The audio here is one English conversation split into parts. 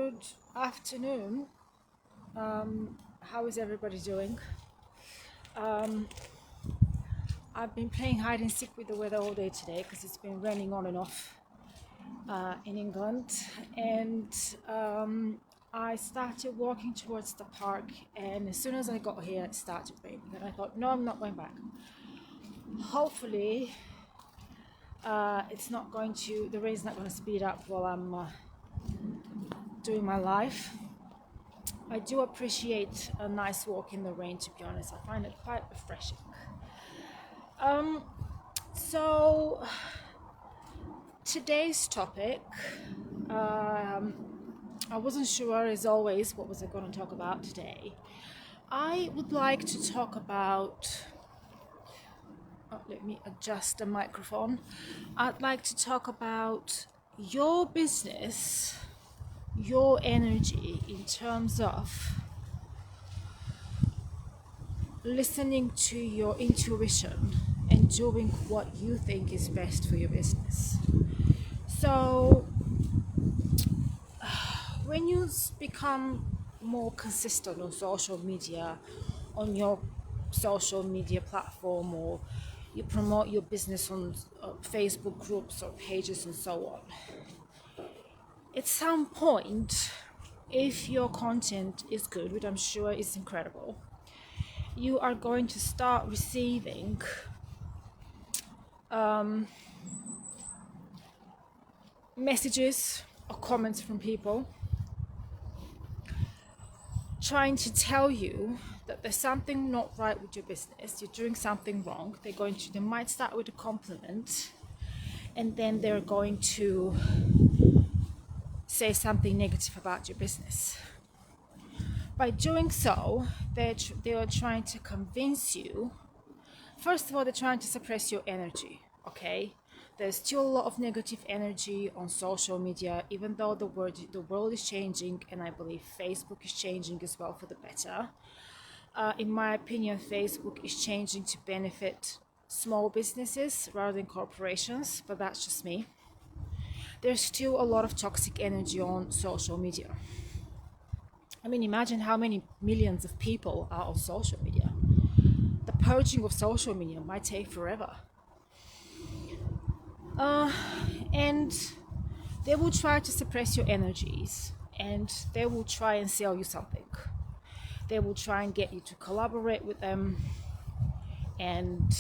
Good afternoon. How is everybody doing? Um, I've been playing hide and seek with the weather all day today because it's been raining on and off in England. And I started walking towards the park, and as soon as I got here, it started raining. And I thought, no, I'm not going back. Hopefully, the rain's not going to speed up while I'm doing my life. I do appreciate a nice walk in the rain, to be honest. I find it quite refreshing. So today's topic, I wasn't sure, as always, what was I going to talk about today. I would like to talk about, let me adjust the microphone. I'd like to talk about your business, your energy in terms of listening to your intuition and doing what you think is best for your business. So when you become more consistent on social media, on your social media platform, or you promote your business on Facebook groups or pages and so on, at some point, if your content is good, which I'm sure is incredible, you are going to start receiving messages or comments from people trying to tell you that there's something not right with your business, you're doing something wrong. They might start with a compliment, and then they're going to say something negative about your business. By doing so, they are trying to convince you. First of all, they're trying to suppress your energy, okay? There's still a lot of negative energy on social media, even though the world is changing, and I believe Facebook is changing as well for the better. In my opinion, Facebook is changing to benefit small businesses rather than corporations, but that's just me. There's still a lot of toxic energy on social media. I mean, imagine how many millions of people are on social media. The purging of social media might take forever. And they will try to suppress your energies, and they will try and sell you something. They will try and get you to collaborate with them, and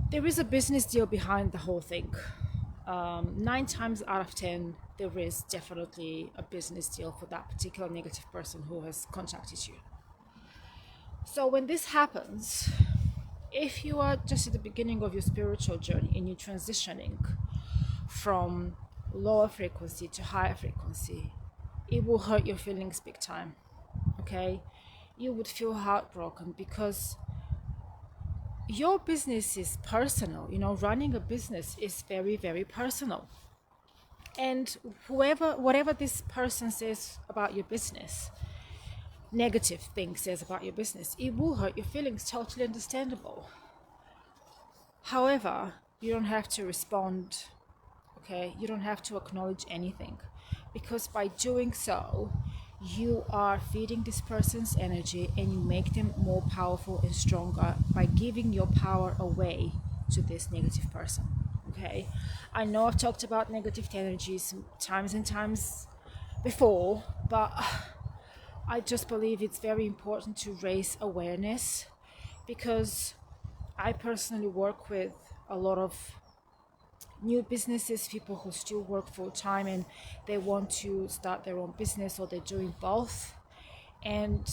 there is a business deal behind the whole thing. 9 times out of 10, there is definitely a business deal for that particular negative person who has contacted you. So when this happens, if you are just at the beginning of your spiritual journey and you're transitioning from lower frequency to higher frequency, it will hurt your feelings big time, okay? You would feel heartbroken because your business is personal. Running a business is very, very personal. And whatever this person says about your business, negative thing says about your business, it will hurt your feelings. Totally understandable. However, you don't have to respond, okay? You don't have to acknowledge anything, because by doing so, you are feeding this person's energy, and you make them more powerful and stronger by giving your power away to this negative person, okay? I know I've talked about negative energies times and times before, but I just believe it's very important to raise awareness, because I personally work with a lot of new businesses, people who still work full time and they want to start their own business, or they're doing both, and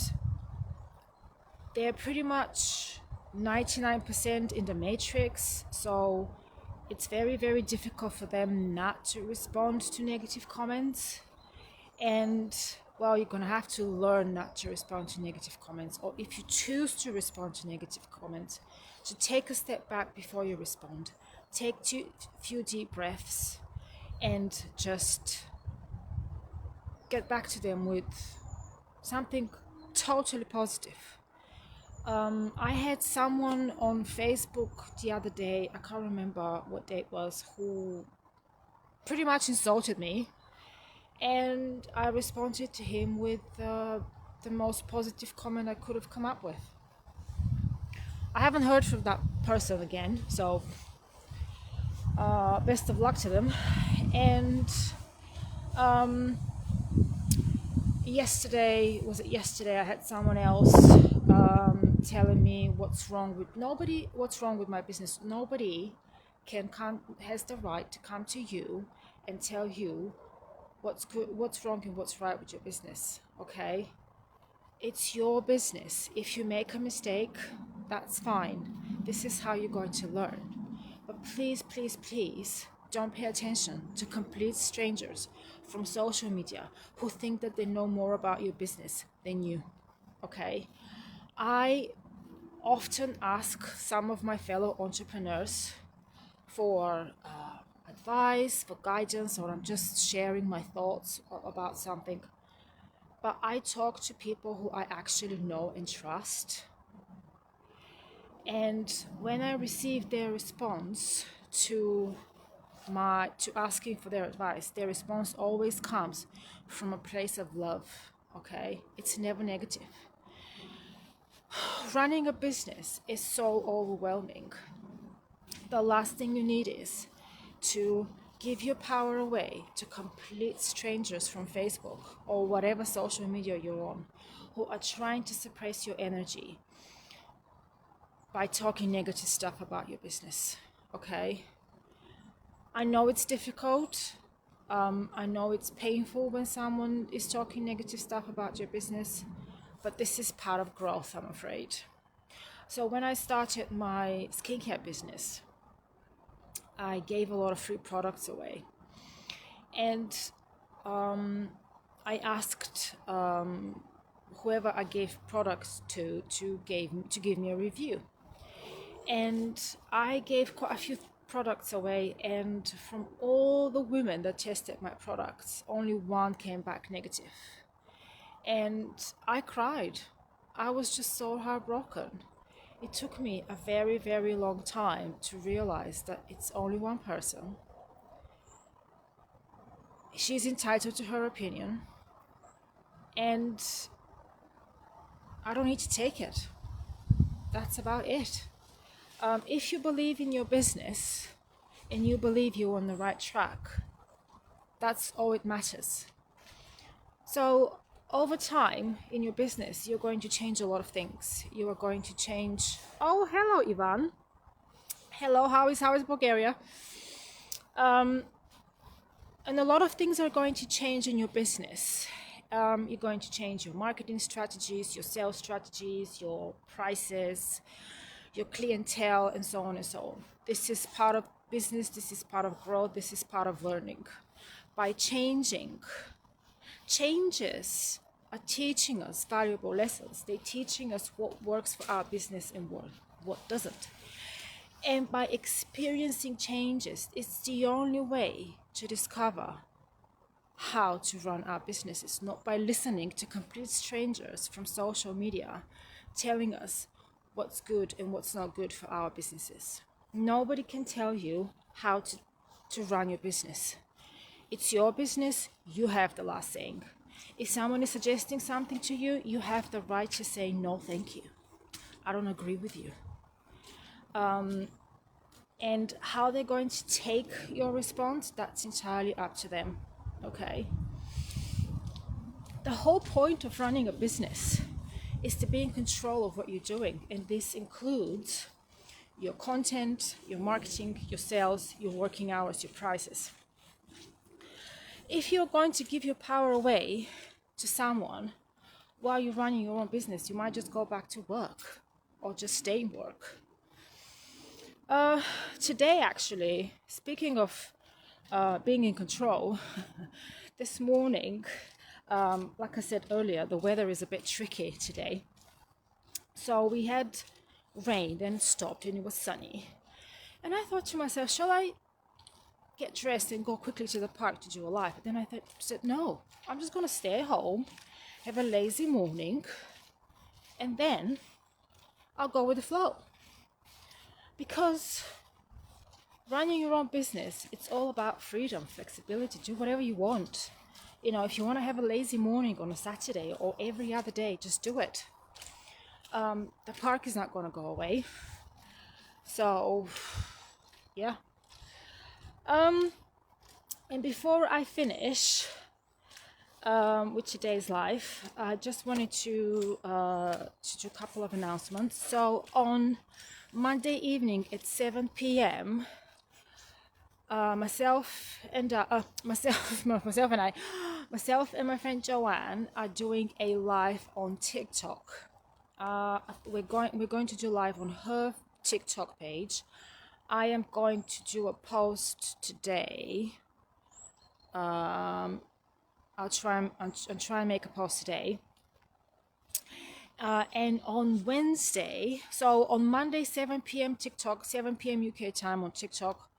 they're pretty much 99% in the matrix. So it's very, very difficult for them not to respond to negative comments. And well, you're gonna have to learn not to respond to negative comments, or if you choose to respond to negative comments, to take a step back before you respond. Take a few deep breaths and just get back to them with something totally positive. I had someone on Facebook the other day, I can't remember what day it was, who pretty much insulted me, And I responded to him with the most positive comment I could have come up with. I haven't heard from that person again, so best of luck to them. And yesterday I had someone else telling me what's wrong with my business. Nobody has the right to come to you and tell you what's good, what's wrong, and what's right with your business. Okay, it's your business. If you make a mistake, that's fine. This is how you're going to learn. But please, please, please don't pay attention to complete strangers from social media who think that they know more about your business than you. Okay? I often ask some of my fellow entrepreneurs for advice, for guidance, or I'm just sharing my thoughts about something. But I talk to people who I actually know and trust. And when I receive their response to asking for their advice, their response always comes from a place of love. Okay, it's never negative. Running a business is so overwhelming. The last thing you need is to give your power away to complete strangers from Facebook or whatever social media you're on, who are trying to suppress your energy by talking negative stuff about your business. Okay, I know it's difficult. I know it's painful when someone is talking negative stuff about your business, but this is part of growth, I'm afraid. So when I started my skincare business, I gave a lot of free products away. And I asked whoever I gave products to give me a review. And I gave quite a few products away, and from all the women that tested my products, only one came back negative. And I cried. I was just so heartbroken. It took me a very, very long time to realize that it's only one person. She's entitled to her opinion, and I don't need to take it. That's about it. If you believe in your business and you believe you're on the right track, that's all it matters. So over time in your business, you're going to change a lot of things. You are going to change. Oh, hello, Ivan. Hello, how is Bulgaria? And a lot of things are going to change in your business. You're going to change your marketing strategies, your sales strategies, your prices, your clientele, and so on and so on. This is part of business, this is part of growth, this is part of learning. By changing, changes are teaching us valuable lessons. They're teaching us what works for our business and what doesn't. And by experiencing changes, it's the only way to discover how to run our businesses, not by listening to complete strangers from social media telling us what's good and what's not good for our businesses. Nobody can tell you how to run your business. It's your business, you have the last saying. If someone is suggesting something to you, you have the right to say no, thank you. I don't agree with you. And how they're going to take your response, that's entirely up to them. Okay? The whole point of running a business is to be in control of what you're doing, and this includes your content, your marketing, your sales, your working hours, your prices. If you're going to give your power away to someone while you're running your own business, you might just go back to work or just stay in work. Today, actually, speaking of being in control, this morning, like I said earlier, the weather is a bit tricky today. So we had rain, then it stopped, and it was sunny. And I thought to myself, shall I get dressed and go quickly to the park to do a live? But then I said, no, I'm just going to stay home, have a lazy morning, and then I'll go with the flow. Because running your own business, it's all about freedom, flexibility, do whatever you want. You know, if you want to have a lazy morning on a Saturday or every other day, just do it. The park is not going to go away. So, yeah. And before I finish with today's live, I just wanted to do a couple of announcements. So on Monday evening at 7 p.m., myself and my friend Joanne are doing a live on TikTok. We're going to do live on her TikTok page. I am going to do a post today. I'll try and make a post today. And on Wednesday, so on Monday 7 p.m. TikTok, 7 p.m. UK time on TikTok,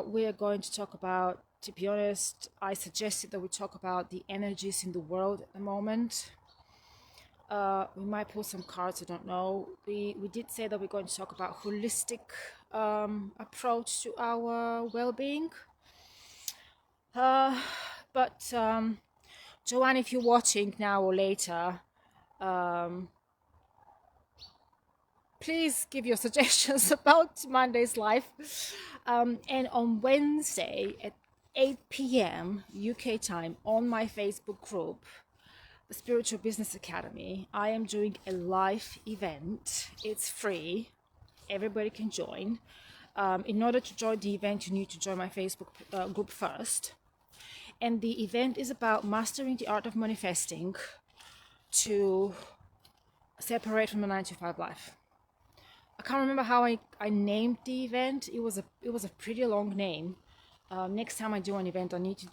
we are going to talk about, to be honest, I suggested that we talk about the energies in the world at the moment. We might pull some cards, I don't know. We did say that we're going to talk about holistic approach to our well-being. But Joanne, if you're watching now or later, please give your suggestions about Monday's live. And on Wednesday at 8 p.m. UK time on my Facebook group, the Spiritual Business Academy, I am doing a live event. It's free. Everybody can join. In order to join the event, you need to join my Facebook group first. And the event is about mastering the art of manifesting to separate from the 9-to-5 life. I can't remember how I named the event. It was a pretty long name. Next time I do an event, I need to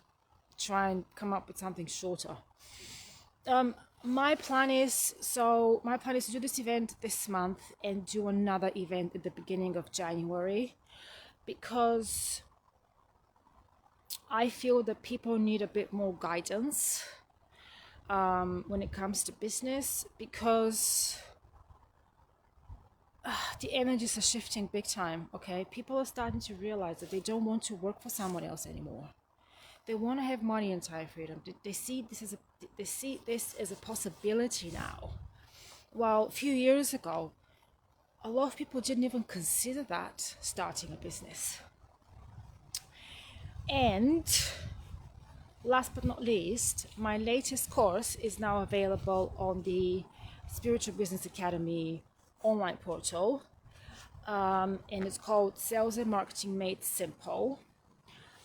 try and come up with something shorter. My plan is to do this event this month and do another event at the beginning of January, because I feel that people need a bit more guidance when it comes to business, because the energies are shifting big time. Okay, people are starting to realize that they don't want to work for someone else anymore. They want to have money and time freedom. They see this as a possibility now. While a few years ago, a lot of people didn't even consider that, starting a business. And last but not least, my latest course is now available on the Spiritual Business Academy online portal, and it's called Sales and Marketing Made Simple.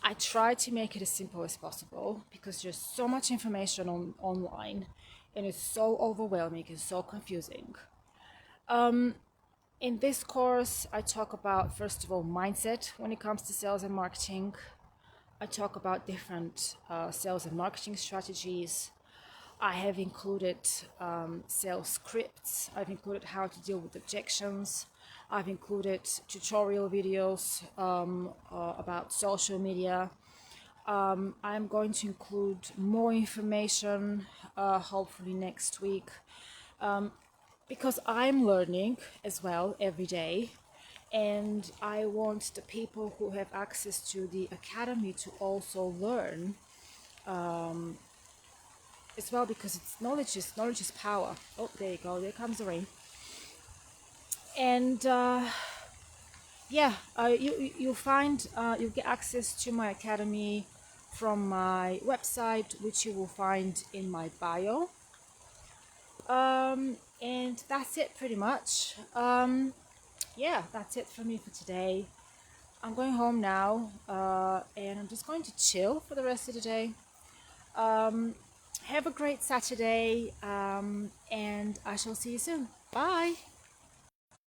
I try to make it as simple as possible because there's so much information online and it's so overwhelming and so confusing. In this course, I talk about, first of all, mindset when it comes to sales and marketing. I talk about different sales and marketing strategies. I have included sales scripts. I've included how to deal with objections. I've included tutorial videos about social media. I'm going to include more information hopefully next week, because I'm learning as well every day, and I want the people who have access to the academy to also learn as well, because it's knowledge is power. Oh, there you go, there comes the rain. And you'll get access to my academy from my website, which you will find in my bio. And that's it pretty much. That's it for me for today. I'm going home now, and I'm just going to chill for the rest of the day. Have a great Saturday, and I shall see you soon. Bye.